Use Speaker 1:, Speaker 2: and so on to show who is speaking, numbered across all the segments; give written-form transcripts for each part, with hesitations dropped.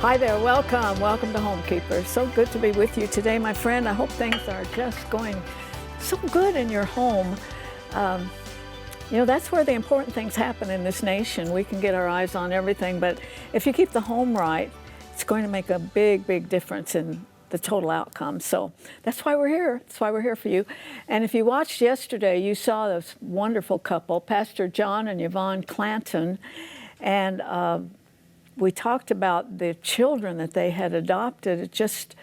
Speaker 1: Hi there, welcome to Homekeepers. So good to be with you today, my friend. I hope things are just going so good in your home. That's where the important things happen in this nation. We can get our eyes on everything, but if you keep the home right, it's going to make a big difference in the total outcome. So that's why we're here. That's why we're here for you. And if you watched yesterday, you saw this wonderful couple, Pastor Jon and Yvonne Clanton, and we talked about the children that they had adopted, just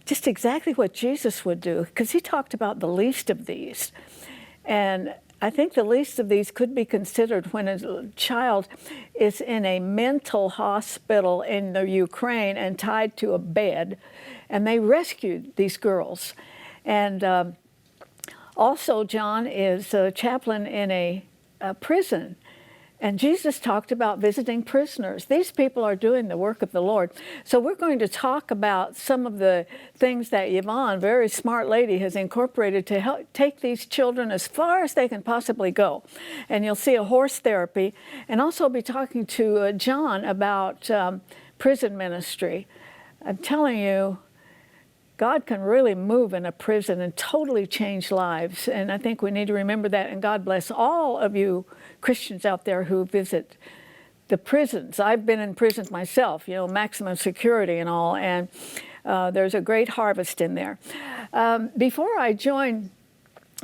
Speaker 1: exactly what Jesus would do, because he talked about the least of these. And I think the least of these could be considered when a child is in a mental hospital in the Ukraine and tied to a bed, and they rescued these girls. And also, John is a chaplain in a prison. And Jesus talked about visiting prisoners. These people are doing the work of the Lord. So we're going to talk about some of the things that Yvonne, very smart lady, has incorporated to help take these children as far as they can possibly go. And you'll see a horse therapy. And also be talking to Jon about prison ministry. I'm telling you, God can really move in a prison and totally change lives. And I think we need to remember that. And God bless all of you Christians out there who visit the prisons. I've been in prisons myself, maximum security and all. And there's a great harvest in there. Before I joined,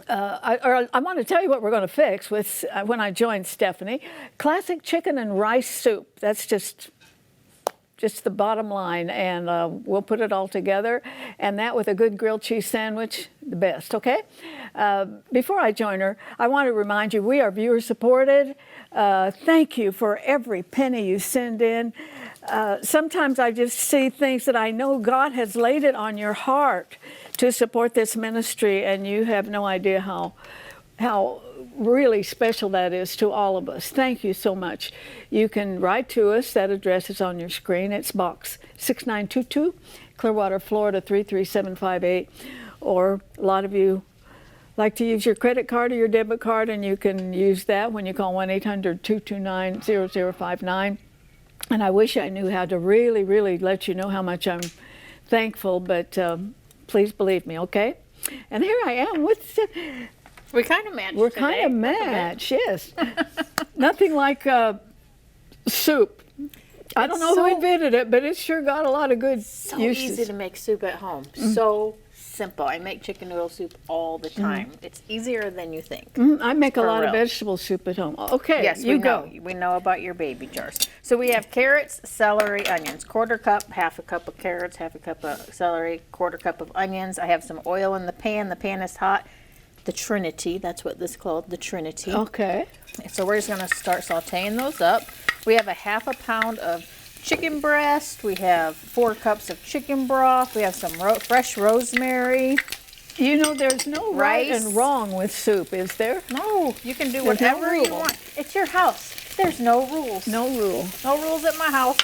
Speaker 1: I want to tell you what we're going to fix with when I joined Stephanie. Classic chicken and rice soup. That's just the bottom line, and we'll put it all together, and that with a good grilled cheese sandwich, the best, okay? Before I join her, I want to remind you, we are viewer supported. Thank you for every penny you send in. Sometimes I just see things that I know God has laid it on your heart to support this ministry, and you have no idea how really special that is to all of us. Thank you so much. You can write to us. That address is on your screen. It's box 6922, Clearwater, Florida 33758. Or a lot of you like to use your credit card or your debit card, and you can use that when you call 1-800-229-0059. And I wish I knew how to really let you know how much I'm thankful, but please believe me, okay? And here I am with...
Speaker 2: We kind of match.
Speaker 1: We're kind of match, yes. Nothing like soup. I don't know who invented it, but it's sure got a lot of good uses.
Speaker 2: So easy to make soup at home. So simple. I make chicken noodle soup all the time. It's easier than you think.
Speaker 1: I make a lot of vegetable soup at home. Okay,
Speaker 2: yes,
Speaker 1: you go.
Speaker 2: We know about your baby jars. So we have carrots, celery, onions. Quarter cup, half a cup of carrots, half a cup of celery, quarter cup of onions. I have some oil in the pan. The pan is hot. The Trinity, that's what this is called, the Trinity.
Speaker 1: Okay.
Speaker 2: So we're just going to start sauteing those up. We have a half a pound of chicken breast. We have 4 cups of chicken broth. We have some fresh rosemary.
Speaker 1: There's no right and wrong with soup, is there?
Speaker 2: No, you can do whatever you want. It's your house. There's no rules.
Speaker 1: No rule.
Speaker 2: No rules at my house.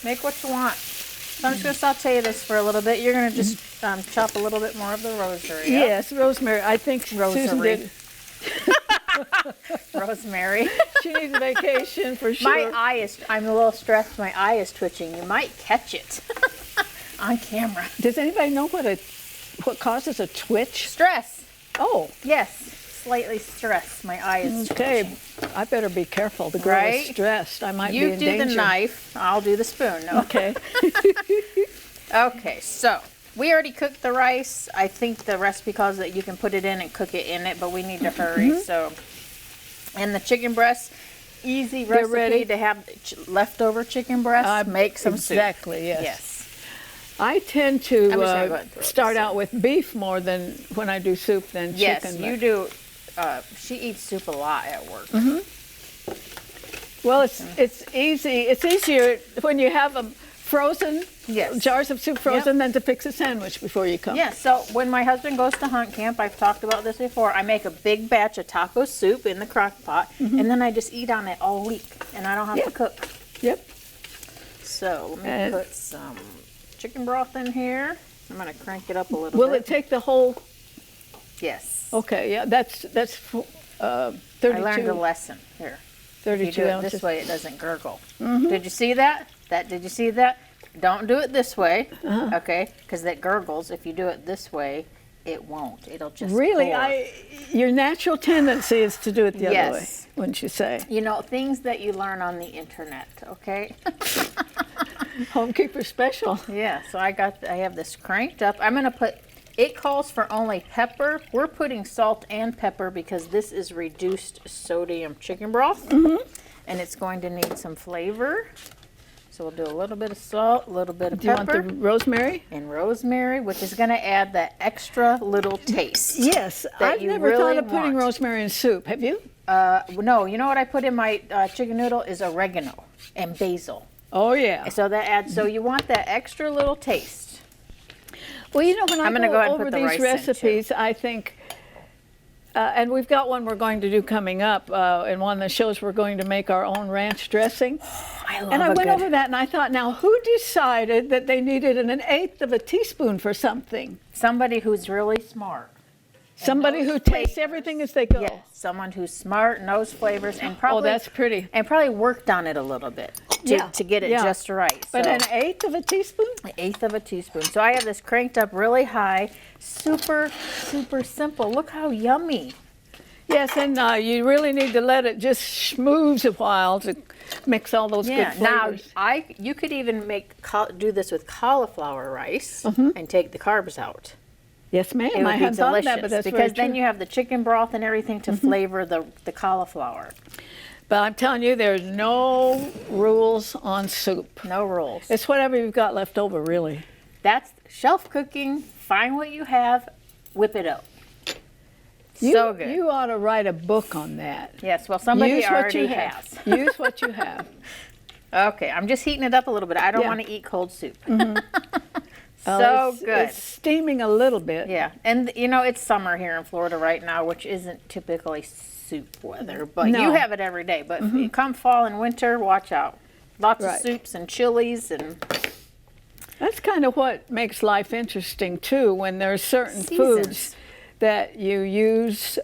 Speaker 2: Make what you want. So I'm just going to saute this for a little bit. You're going to just chop a little bit more of the rosemary.
Speaker 1: Yes, rosemary. I think Susan did.
Speaker 2: Rosemary.
Speaker 1: She needs a vacation for sure.
Speaker 2: I'm a little stressed. My eye is twitching. You might catch it on camera.
Speaker 1: Does anybody know what causes a twitch?
Speaker 2: Stress.
Speaker 1: Oh.
Speaker 2: Yes. Slightly stressed. My eye is twitching.
Speaker 1: I better be careful. The girl is stressed. I might be in danger.
Speaker 2: You do the knife. I'll do the spoon. No?
Speaker 1: Okay.
Speaker 2: Okay, so we already cooked the rice. I think the recipe calls that you can put it in and cook it in it, but we need to hurry. So, and the chicken breast, easy recipe to have leftover chicken breast. Make some soup.
Speaker 1: Exactly, yes. I tend to start out with beef more than when I do soup than chicken.
Speaker 2: Yes, you do. She eats soup a lot at work.
Speaker 1: Well, it's easy. It's easier when you have them frozen, jars of soup frozen, than to fix a sandwich before you come.
Speaker 2: Yes, so when my husband goes to hunt camp, I've talked about this before, I make a big batch of taco soup in the crock pot, and then I just eat on it all week, and I don't have to cook.
Speaker 1: Yep.
Speaker 2: So let me put some chicken broth in here. I'm going to crank it up a little bit.
Speaker 1: Will it take the whole?
Speaker 2: Yes.
Speaker 1: Okay, yeah, that's 32.
Speaker 2: I learned a lesson here.
Speaker 1: 32
Speaker 2: if you do
Speaker 1: ounces.
Speaker 2: it this way, it doesn't gurgle. Did you see that? Did you see that? Don't do it this way, okay? Because that gurgles. If you do it this way, it won't. It'll just
Speaker 1: Really,
Speaker 2: pour.
Speaker 1: your natural tendency is to do it the other way,
Speaker 2: Yes.
Speaker 1: wouldn't you say?
Speaker 2: You know, things that you learn on the internet, okay?
Speaker 1: Homekeeper special.
Speaker 2: Yeah, so I have this cranked up. I'm gonna put, it calls for only pepper. We're putting salt and pepper because this is reduced sodium chicken broth. And it's going to need some flavor. So we'll do a little bit of salt, a little bit of
Speaker 1: Do you
Speaker 2: pepper.
Speaker 1: want the rosemary?
Speaker 2: And rosemary, which is gonna add that extra little taste.
Speaker 1: Yes,
Speaker 2: that
Speaker 1: I've
Speaker 2: you
Speaker 1: never
Speaker 2: really
Speaker 1: thought of putting
Speaker 2: want.
Speaker 1: rosemary in soup. Have you?
Speaker 2: No, you know what I put in my chicken noodle is oregano and basil.
Speaker 1: Oh, yeah.
Speaker 2: So that adds, so you want that extra little taste.
Speaker 1: Well, you know, when
Speaker 2: I'm
Speaker 1: I
Speaker 2: gonna
Speaker 1: go
Speaker 2: go ahead and
Speaker 1: over
Speaker 2: put the
Speaker 1: these
Speaker 2: rice in, too.
Speaker 1: recipes, I think, and we've got one we're going to do coming up, and one that shows we're going to make our own ranch dressing.
Speaker 2: I love
Speaker 1: And I
Speaker 2: a
Speaker 1: went
Speaker 2: good-
Speaker 1: over that and I thought, now who decided that they needed an eighth of a teaspoon for something?
Speaker 2: Somebody who's really smart.
Speaker 1: Somebody
Speaker 2: knows
Speaker 1: who tastes
Speaker 2: flavors.
Speaker 1: everything as they go.
Speaker 2: Yes, someone who's smart, knows flavors, and probably
Speaker 1: Oh, that's pretty.
Speaker 2: and probably worked on it a little bit to get it
Speaker 1: yeah.
Speaker 2: just right.
Speaker 1: But
Speaker 2: So,
Speaker 1: an eighth of a teaspoon?
Speaker 2: an eighth of a teaspoon. So I have this cranked up really high, super simple. Look how yummy.
Speaker 1: Yes, and you really need to let it just schmooze a while to mix all those good
Speaker 2: Now
Speaker 1: flavors.
Speaker 2: you could even do this with cauliflower rice
Speaker 1: Mm-hmm.
Speaker 2: and take the carbs out.
Speaker 1: Yes, ma'am.
Speaker 2: It would
Speaker 1: I
Speaker 2: be
Speaker 1: hadn't thought of
Speaker 2: delicious
Speaker 1: that, but that's
Speaker 2: because
Speaker 1: very
Speaker 2: then
Speaker 1: true.
Speaker 2: you have the chicken broth and everything to flavor the cauliflower.
Speaker 1: But I'm telling you, there's no rules on soup.
Speaker 2: No rules.
Speaker 1: It's whatever you've got left over, really.
Speaker 2: That's shelf cooking. Find what you have, whip it up.
Speaker 1: You,
Speaker 2: So good.
Speaker 1: You ought to write a book on that.
Speaker 2: Yes, well, somebody
Speaker 1: Use what
Speaker 2: already
Speaker 1: you
Speaker 2: has.
Speaker 1: have. Use what you have.
Speaker 2: Okay, I'm just heating it up a little bit. I don't
Speaker 1: Yeah.
Speaker 2: want to eat cold soup.
Speaker 1: Well,
Speaker 2: So good.
Speaker 1: It's steaming a little bit.
Speaker 2: Yeah, and you know, it's summer here in Florida right now, which isn't typically soup weather, but
Speaker 1: No.
Speaker 2: you have it every day. But if you come fall and winter, watch out. Lots
Speaker 1: Right.
Speaker 2: of soups and chilies and
Speaker 1: That's kind of what makes life interesting, too, when there are certain
Speaker 2: Seasons.
Speaker 1: foods that you use.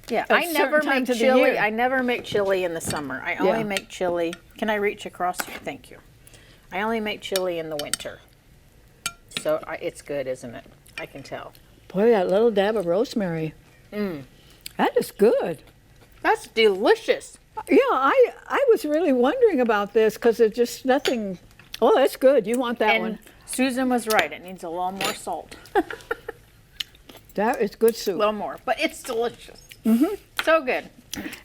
Speaker 2: yeah.
Speaker 1: At
Speaker 2: I never
Speaker 1: certain
Speaker 2: make
Speaker 1: times of the
Speaker 2: chili.
Speaker 1: year.
Speaker 2: I never make chili in the summer. I only
Speaker 1: Yeah.
Speaker 2: make chili. Can I reach across here? Thank you. I only make chili in the winter. So it's good, isn't it? I can tell.
Speaker 1: Boy, that little dab of rosemary. That is good.
Speaker 2: That's delicious.
Speaker 1: Yeah, I was really wondering about this because there's just nothing. Oh, that's good. You want that
Speaker 2: And
Speaker 1: one.
Speaker 2: Susan was right. It needs a little more salt.
Speaker 1: That is good
Speaker 2: A
Speaker 1: soup.
Speaker 2: little more, but it's delicious. So good.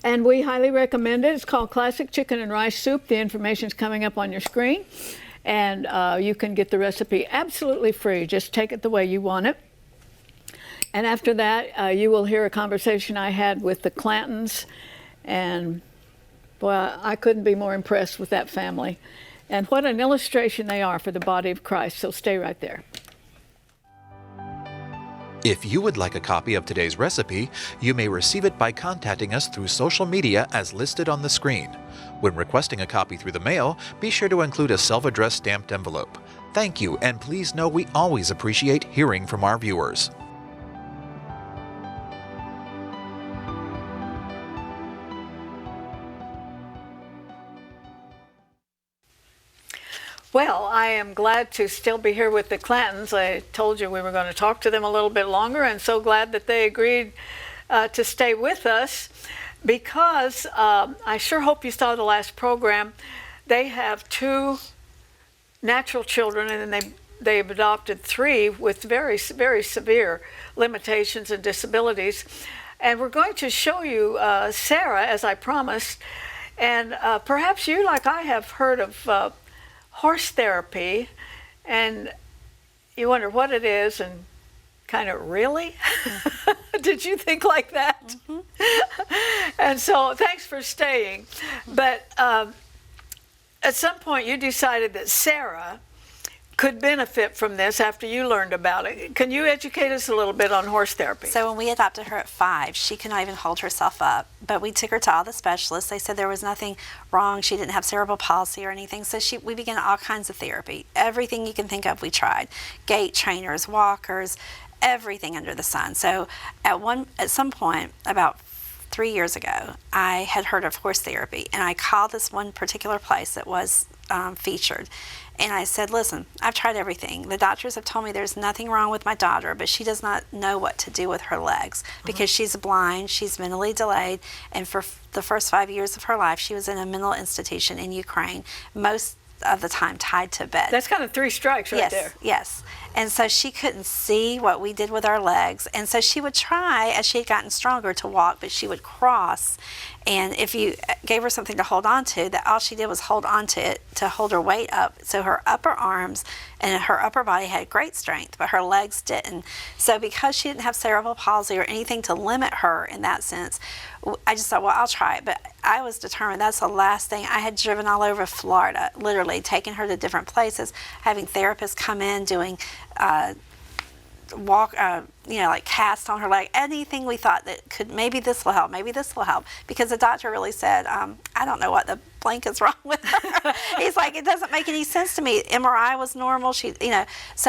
Speaker 1: And we highly recommend it. It's called Classic Chicken and Rice Soup. The information's coming up on your screen. And you can get the recipe absolutely free. Just take it the way you want it. And after that, you will hear a conversation I had with the Clantons. And boy, I couldn't be more impressed with that family. And what an illustration they are for the body of Christ. So stay right there.
Speaker 3: If you would like a copy of today's recipe, you may receive it by contacting us through social media as listed on the screen. When requesting a copy through the mail, be sure to include a self-addressed stamped envelope. Thank you, and please know we always appreciate hearing from our viewers.
Speaker 1: Well, I am glad to still be here with the Clantons. I told you we were going to talk to them a little bit longer, and so glad that they agreed to stay with us because I sure hope you saw the last program. They have 2 natural children, and then they've adopted 3 with very, very severe limitations and disabilities. And we're going to show you Sarah, as I promised, and perhaps you, like I have, heard of horse therapy, and you wonder what it is and kind of really? Did you think like that? And so thanks for staying. But at some point you decided that Sarah could benefit from this after you learned about it. Can you educate us a little bit on horse therapy?
Speaker 4: So when we adopted her at 5, she could not even hold herself up. But we took her to all the specialists. They said there was nothing wrong. She didn't have cerebral palsy or anything. So we began all kinds of therapy. Everything you can think of, we tried. Gait trainers, walkers, everything under the sun. So at some point, about 3 years ago, I had heard of horse therapy, and I called this one particular place that was featured. And I said, listen, I've tried everything. The doctors have told me there's nothing wrong with my daughter, but she does not know what to do with her legs because she's blind, she's mentally delayed, and for the first 5 years of her life, she was in a mental institution in Ukraine, most of the time tied to bed.
Speaker 1: That's kind of 3 strikes right
Speaker 4: yes,
Speaker 1: there.
Speaker 4: Yes. And so she couldn't see what we did with our legs. And so she would try, as she had gotten stronger, to walk, but she would cross. And if you gave her something to hold on to, that all she did was hold on to it to hold her weight up. So her upper arms and her upper body had great strength, but her legs didn't. So because she didn't have cerebral palsy or anything to limit her in that sense, I just thought, well, I'll try it. But I was determined. That's the last thing. I had driven all over Florida, literally taking her to different places, having therapists come in, doing like cast on her leg, anything we thought that could, maybe this will help, because the doctor really said, I don't know what the blank is wrong with her. He's like, it doesn't make any sense to me. MRI was normal. So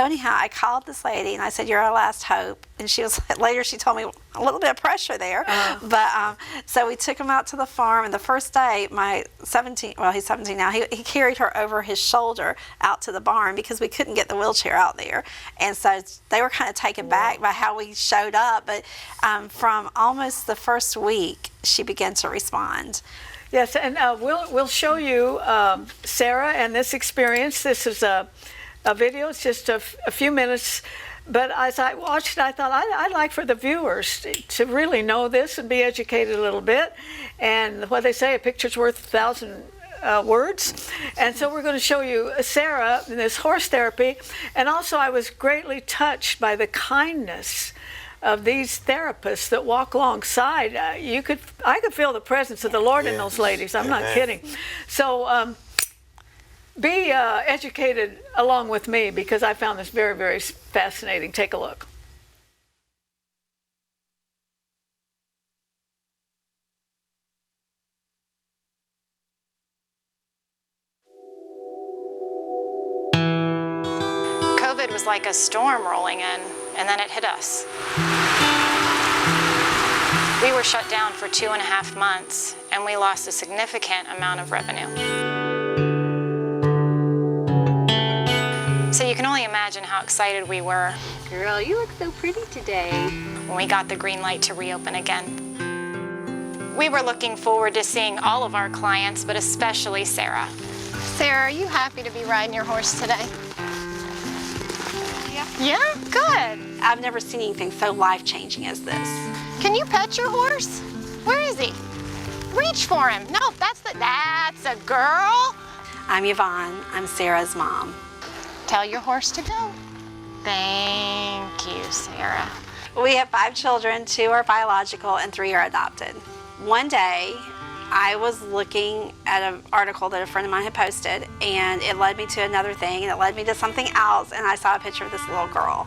Speaker 4: anyhow, I called this lady and I said, you're our last hope. And she was, later she told me a little bit of pressure there. But so we took him out to the farm, and the first day, he's 17 now, he carried her over his shoulder out to the barn because we couldn't get the wheelchair out there. And so they were kind of taken back by how we showed up. But from almost the first week, she began to respond.
Speaker 1: Yes, and we'll show you Sarah and this experience. This is a video. It's just a few minutes. But as I watched it, I thought I'd like for the viewers to really know this and be educated a little bit. And what they say, a picture's worth 1,000 words. And so we're going to show you Sarah in this horse therapy. And also I was greatly touched by the kindness of these therapists that walk alongside. I could feel the presence of the Lord in those ladies. I'm not kidding. So be educated along with me, because I found this very, very fascinating. Take a look.
Speaker 5: COVID was like a storm rolling in, and then it hit us. We were shut down for 2.5 months, and we lost a significant amount of revenue. So you can only imagine how excited we were.
Speaker 6: Girl, you look so pretty today.
Speaker 5: When we got the green light to reopen again. We were looking forward to seeing all of our clients, but especially Sarah.
Speaker 6: Sarah, are you happy to be riding your horse today? Yeah, good.
Speaker 4: I've never seen anything so life-changing as this.
Speaker 6: Can you pet your horse? Where is he? Reach for him. No, that's a girl.
Speaker 4: I'm Yvonne. I'm Sarah's mom.
Speaker 6: Tell your horse to go. Thank you, Sarah.
Speaker 4: We have 5 children. 2 are biological and 3 are adopted. One day, I was looking at an article that a friend of mine had posted, and it led me to another thing, and it led me to something else, and I saw a picture of this little girl,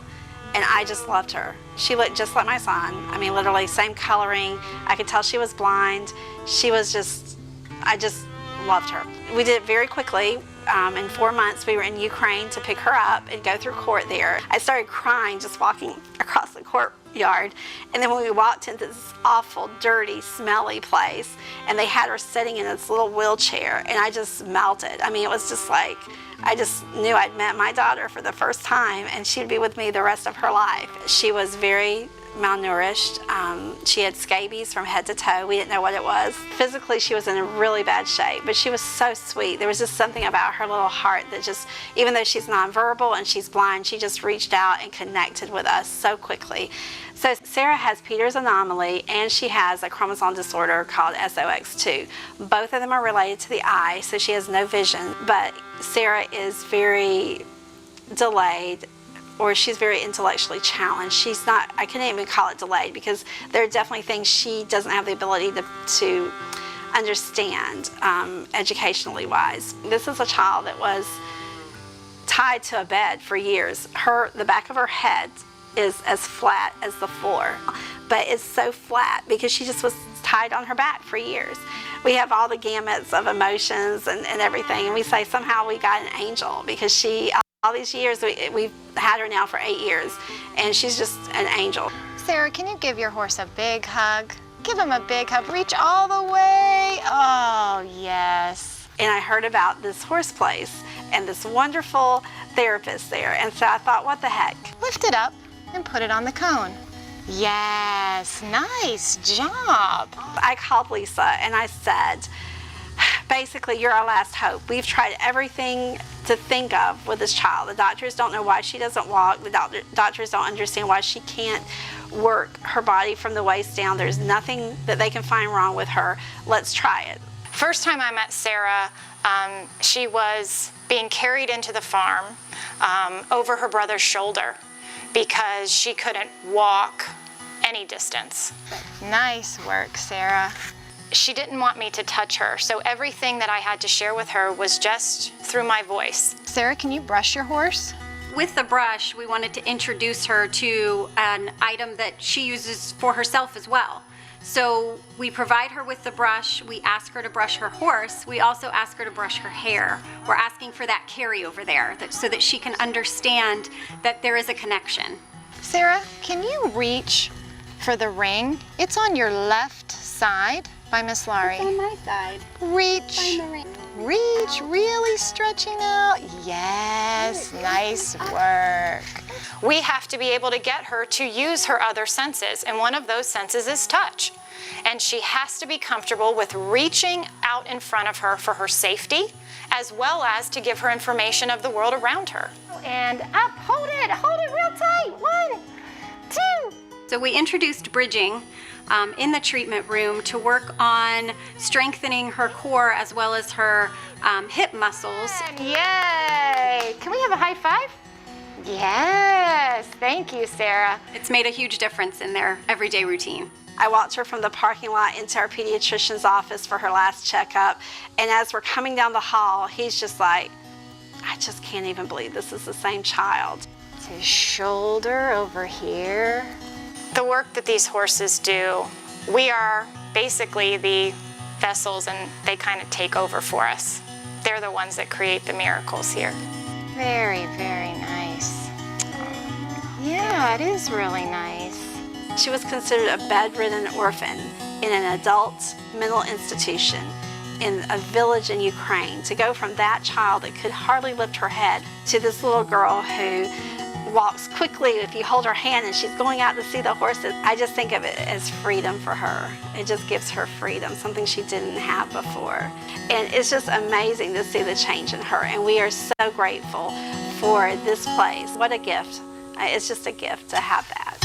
Speaker 4: and I just loved her. She looked just like my son. I mean, literally same coloring. I could tell she was blind. She was I just loved her. We did it very quickly. In 4 months, we were in Ukraine to pick her up and go through court there. I started crying just walking across the courtyard. And then when we walked into this awful, dirty, smelly place, and they had her sitting in this little wheelchair, and I just melted. I mean, it was just like, I just knew I'd met my daughter for the first time, and she'd be with me the rest of her life. She was very malnourished. She had scabies from head to toe. We didn't know what it was. Physically, she was in a really bad shape, but she was so sweet. There was just something about her little heart that just, even though she's nonverbal and she's blind, she just reached out and connected with us so quickly. So Sarah has Peter's anomaly, and she has a chromosome disorder called SOX2. Both of them are related to the eye, so she has no vision, but Sarah is very delayed, or she's very intellectually challenged. She's not, I couldn't even call it delayed, because there are definitely things she doesn't have the ability to understand educationally wise. This is a child that was tied to a bed for years. The back of her head is as flat as the floor, but it's so flat because she just was tied on her back for years. We have all the gamuts of emotions and everything, and we say somehow we got an angel, because all these years, we've had her now for 8 years, and she's just an angel.
Speaker 6: Sarah, can you give your horse a big hug? Give him a big hug. Reach all the way. Oh, yes.
Speaker 4: and I heard about this horse place and this wonderful therapist there. And so I thought, what the heck?
Speaker 6: Lift it up and put it on the cone. Yes, nice job.
Speaker 4: I called Lisa and I said, basically, you're our last hope. We've tried everything to think of with this child. The doctors don't know why she doesn't walk. The doctors don't understand why she can't work her body from the waist down. There's nothing that they can find wrong with her. Let's try it.
Speaker 5: First time I met Sarah, she was being carried into the farm over her brother's shoulder because she couldn't walk any distance.
Speaker 6: Nice work, Sarah.
Speaker 5: She didn't want me to touch her, so everything that I had to share with her was just through my voice.
Speaker 6: Sarah, can you brush your horse?
Speaker 7: With the brush, we wanted to introduce her to an item that she uses for herself as well. So we provide her with the brush, we ask her to brush her horse, we also ask her to brush her hair. We're asking for that carryover there so that she can understand that there is a connection.
Speaker 6: Sarah, can you reach for the ring? It's on your left side by Miss Laurie.
Speaker 7: It's on my side.
Speaker 6: Reach.
Speaker 7: Find the ring.
Speaker 6: Reach, really stretching out. Yes, nice work.
Speaker 5: We have to be able to get her to use her other senses, and one of those senses is touch. And she has to be comfortable with reaching out in front of her for her safety, as well as to give her information of the world around her.
Speaker 6: And up, hold it real tight. 1, 2.
Speaker 7: So we introduced bridging in the treatment room to work on strengthening her core as well as her hip muscles.
Speaker 6: Yay! Can we have a high five? Yes, thank you, Sarah.
Speaker 7: It's made a huge difference in their everyday routine.
Speaker 4: I walked her from the parking lot into our pediatrician's office for her last checkup. And as we're coming down the hall, he's just like, I just can't even believe this is the same child.
Speaker 6: His shoulder over here.
Speaker 5: The work that these horses do, we are basically the vessels and they kind of take over for us. They're the ones that create the miracles here.
Speaker 6: Very, very nice. Yeah, it is really nice.
Speaker 4: She was considered a bedridden orphan in an adult mental institution in a village in Ukraine. To go from that child that could hardly lift her head to this little girl who walks quickly if you hold her hand and she's going out to see the horses. I just think of it as freedom for her. It just gives her freedom, something she didn't have before. And it's just amazing to see the change in her. And we are so grateful for this place. What a gift. It's just a gift to have that.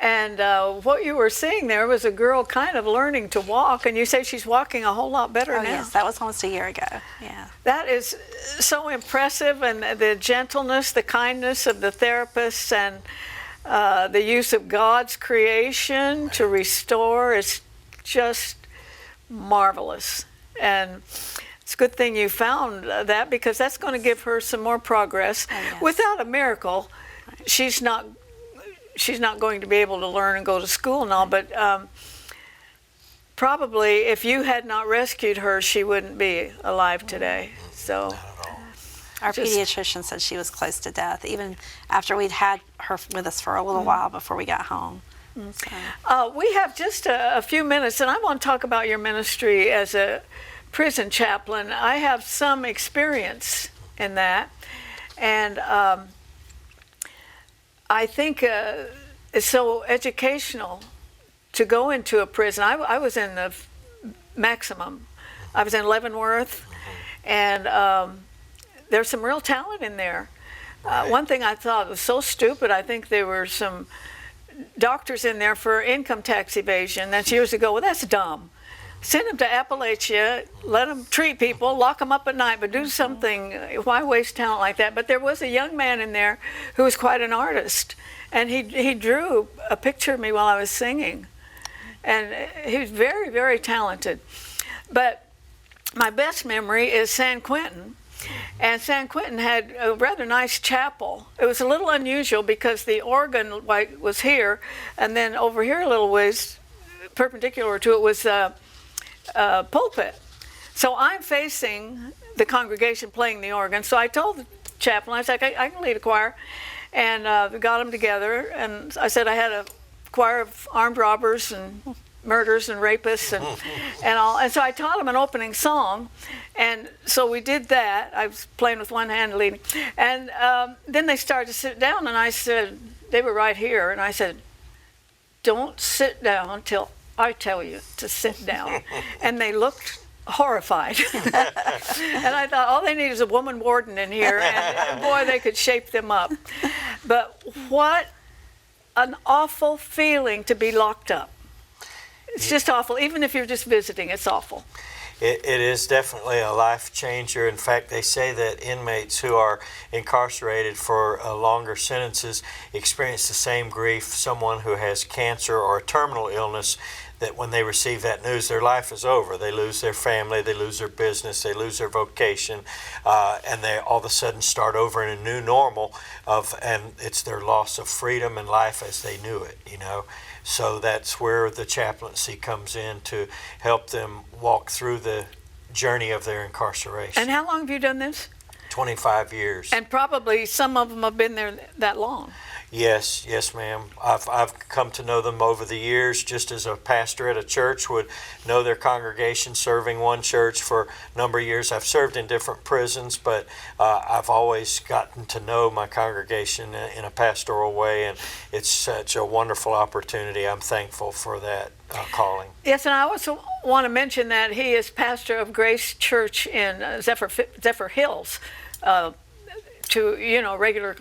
Speaker 1: And what you were seeing there was a girl kind of learning to walk, and you say she's walking a whole lot better now.
Speaker 4: Yes, that was almost a year ago. Yeah.
Speaker 1: That is so impressive, and the gentleness, the kindness of the therapists, and the use of God's creation to restore is just marvelous. And it's a good thing you found that, because that's going to give her some more progress.
Speaker 4: Oh, yes.
Speaker 1: Without a miracle, she's not going to be able to learn and go to school and all, but probably if you had not rescued her, she wouldn't be alive today. So
Speaker 4: Our pediatrician said she was close to death, even after we'd had her with us for a little while before we got home. So.
Speaker 1: We have just a few minutes, and I want to talk about your ministry as a prison chaplain. I have some experience in that, and I think it's so educational to go into a prison. I was in the maximum. I was in Leavenworth, and there's some real talent in there. One thing I thought was so stupid, I think there were some doctors in there for income tax evasion. That's years ago. Well, that's dumb. Send them to Appalachia, let them treat people, lock them up at night, but do something. Why waste talent like that? But there was a young man in there who was quite an artist, and he drew a picture of me while I was singing, and he was very, very talented. But my best memory is San Quentin, and San Quentin had a rather nice chapel. It was a little unusual because the organ was here, and then over here a little ways, perpendicular to it, was pulpit. So I'm facing the congregation playing the organ. So I told the chaplain, I said, I can lead a choir. And we got them together. And I said I had a choir of armed robbers and murders and rapists and all. And so I taught them an opening song. And so we did that. I was playing with one hand leading. And then they started to sit down, and I said, they were right here, and I said, don't sit down till I tell you to sit down. And they looked horrified. And I thought, all they need is a woman warden in here, and boy, they could shape them up. But what an awful feeling to be locked up. It's just awful. Even if you're just visiting, it's awful.
Speaker 8: It is definitely a life changer. In fact, they say that inmates who are incarcerated for longer sentences experience the same grief someone who has cancer or a terminal illness, that when they receive that news, their life is over. They lose their family, they lose their business, they lose their vocation, and they all of a sudden start over in a new normal and it's their loss of freedom and life as they knew it, you know. So that's where the chaplaincy comes in to help them walk through the journey of their incarceration.
Speaker 1: And how long have you done this?
Speaker 8: 25 years.
Speaker 1: And probably some of them have been there that long.
Speaker 8: Yes, ma'am. I've come to know them over the years, just as a pastor at a church would know their congregation, serving one church for a number of years. I've served in different prisons, but I've always gotten to know my congregation in a pastoral way, and it's such a wonderful opportunity. I'm thankful for that calling.
Speaker 1: Yes, and I also want to mention that he is pastor of Grace Church in Zephyrhills. To regular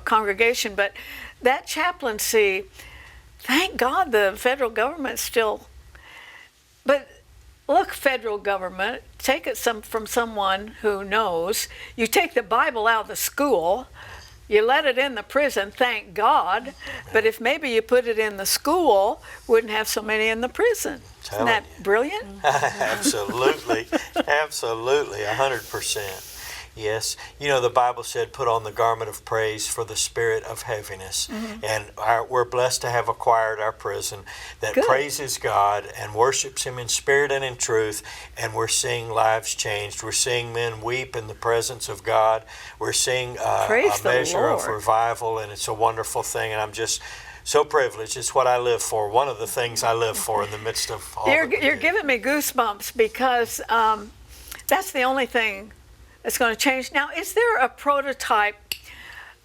Speaker 1: congregation, but that chaplaincy, thank God the federal government still. But look, federal government, take it from someone who knows. You take the Bible out of the school, you let it in the prison, thank God. But if maybe you put it in the school, wouldn't have so many in the prison. Isn't that brilliant?
Speaker 8: Absolutely, absolutely, 100%. Yes. You know, the Bible said, put on the garment of praise for the spirit of heaviness. Mm-hmm. And we're blessed to have acquired our prison that praises God and worships Him in spirit and in truth. And we're seeing lives changed. We're seeing men weep in the presence of God. We're seeing a measure of revival, and it's a wonderful thing. And I'm just so privileged. It's what I live for. One of the things I live for in the midst of all
Speaker 1: You're giving me goosebumps because that's the only thing it's going to change. Now, is there a prototype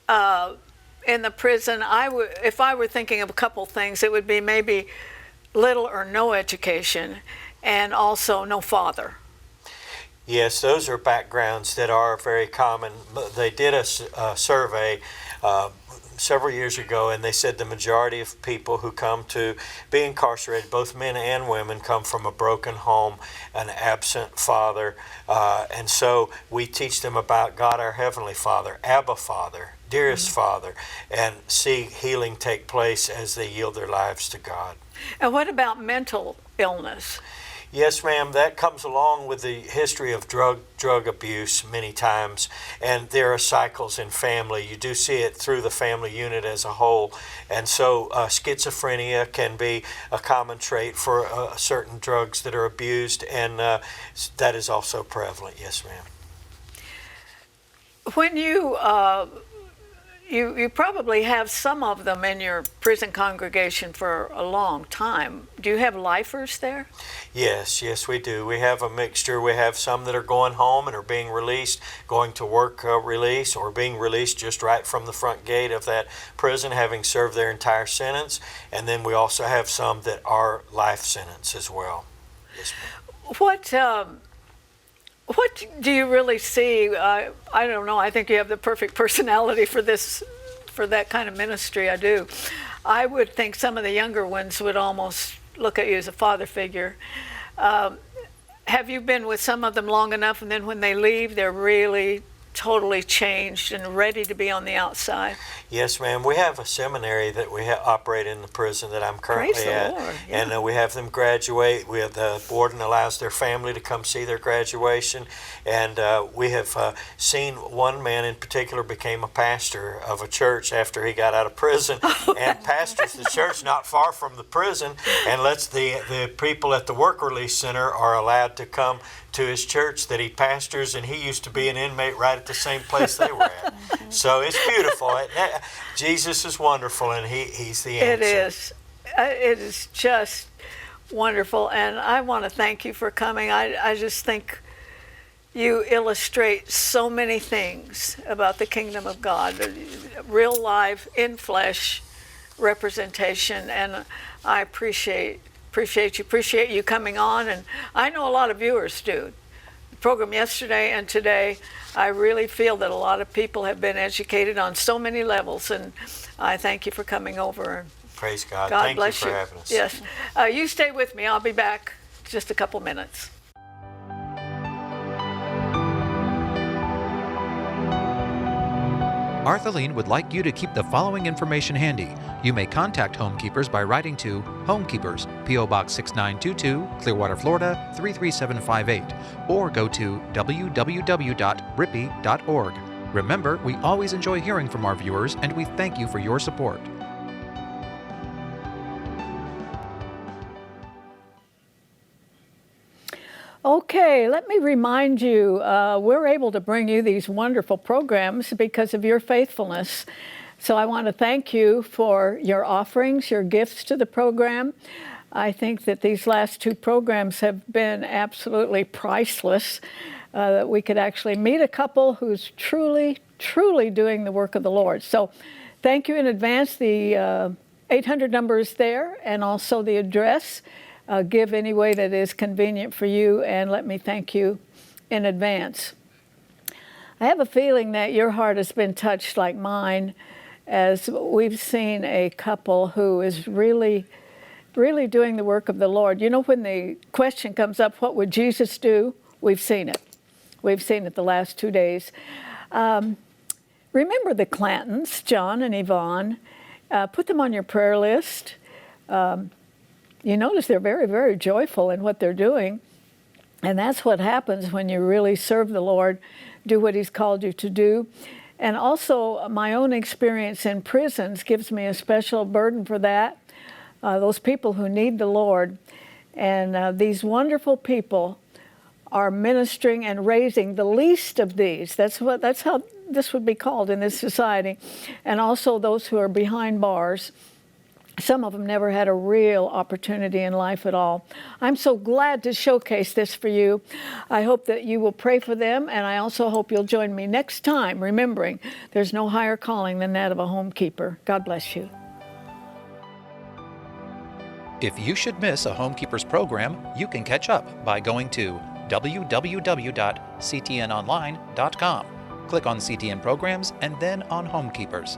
Speaker 1: in the prison? If I were thinking of a couple things, it would be maybe little or no education, and also no father.
Speaker 8: Yes, those are backgrounds that are very common. They did a survey several years ago, and they said the majority of people who come to be incarcerated, both men and women, come from a broken home, an absent father, and so we teach them about God our Heavenly Father, Abba Father, dearest Father, and see healing take place as they yield their lives to God.
Speaker 1: And what about mental illness?
Speaker 8: Yes, ma'am, that comes along with the history of drug abuse many times, and there are cycles in family. You do see it through the family unit as a whole, and so schizophrenia can be a common trait for certain drugs that are abused, and that is also prevalent. Yes, ma'am.
Speaker 1: When you probably have some of them in your prison congregation for a long time. Do you have lifers there?
Speaker 8: Yes, we do. We have a mixture. We have some that are going home and are being released, going to work release, or being released just right from the front gate of that prison, having served their entire sentence. And then we also have some that are life sentence as well. Yes, ma'am.
Speaker 1: What do you really see? I don't know. I think you have the perfect personality for that kind of ministry. I do. I would think some of the younger ones would almost look at you as a father figure. Have you been with some of them long enough, and then when they leave, they're really totally changed and ready to be on the outside?
Speaker 8: Yes, ma'am. We have a seminary that we operate in the prison that I'm currently at. Lord, yeah. And we have them graduate. We have the warden allows their family to come see their graduation. And we have seen one man in particular became a pastor of a church after he got out of prison and pastors the church not far from the prison, and lets the people at the work release center are allowed to come to his church that he pastors, and he used to be an inmate right at the same place they were at. So it's beautiful. Jesus is wonderful, and he's the answer.
Speaker 1: It is. It is just wonderful, and I want to thank you for coming. I just think you illustrate so many things about the kingdom of God, real life, in flesh representation, and I appreciate you coming on, and I know a lot of viewers do. The program yesterday and today, I really feel that a lot of people have been educated on so many levels, and I thank you for coming over.
Speaker 8: Praise God.
Speaker 1: God
Speaker 8: Thank
Speaker 1: bless
Speaker 8: you for having us.
Speaker 1: Yes. You stay with me. I'll be back just a couple minutes.
Speaker 3: Arthelene would like you to keep the following information handy. You may contact Homekeepers by writing to Homekeepers, P.O. Box 6922, Clearwater, Florida 33758, or go to www.rippy.org. Remember, we always enjoy hearing from our viewers, and we thank you for your support.
Speaker 1: Okay, let me remind you, we're able to bring you these wonderful programs because of your faithfulness. So I want to thank you for your offerings, your gifts to the program. I think that these last two programs have been absolutely priceless, that we could actually meet a couple who's truly, truly doing the work of the Lord. So thank you in advance. The 800 number is there, and also the address. Give any way that is convenient for you, and let me thank you in advance. I have a feeling that your heart has been touched like mine as we've seen a couple who is really, really doing the work of the Lord. You know, when the question comes up, what would Jesus do? We've seen it. We've seen it the last 2 days. Remember the Clantons, Jon and Yvonne. Put them on your prayer list. You notice they're very, very joyful in what they're doing. And that's what happens when you really serve the Lord, do what He's called you to do. And also, my own experience in prisons gives me a special burden for that. Those people who need the Lord. And these wonderful people are ministering and raising the least of these. That's how this would be called in this society. And also those who are behind bars. Some of them never had a real opportunity in life at all. I'm so glad to showcase this for you. I hope that you will pray for them, and I also hope you'll join me next time, remembering there's no higher calling than that of a homekeeper. God bless you.
Speaker 3: If you should miss a Homekeepers program, you can catch up by going to www.ctnonline.com. Click on CTN Programs and then on Homekeepers.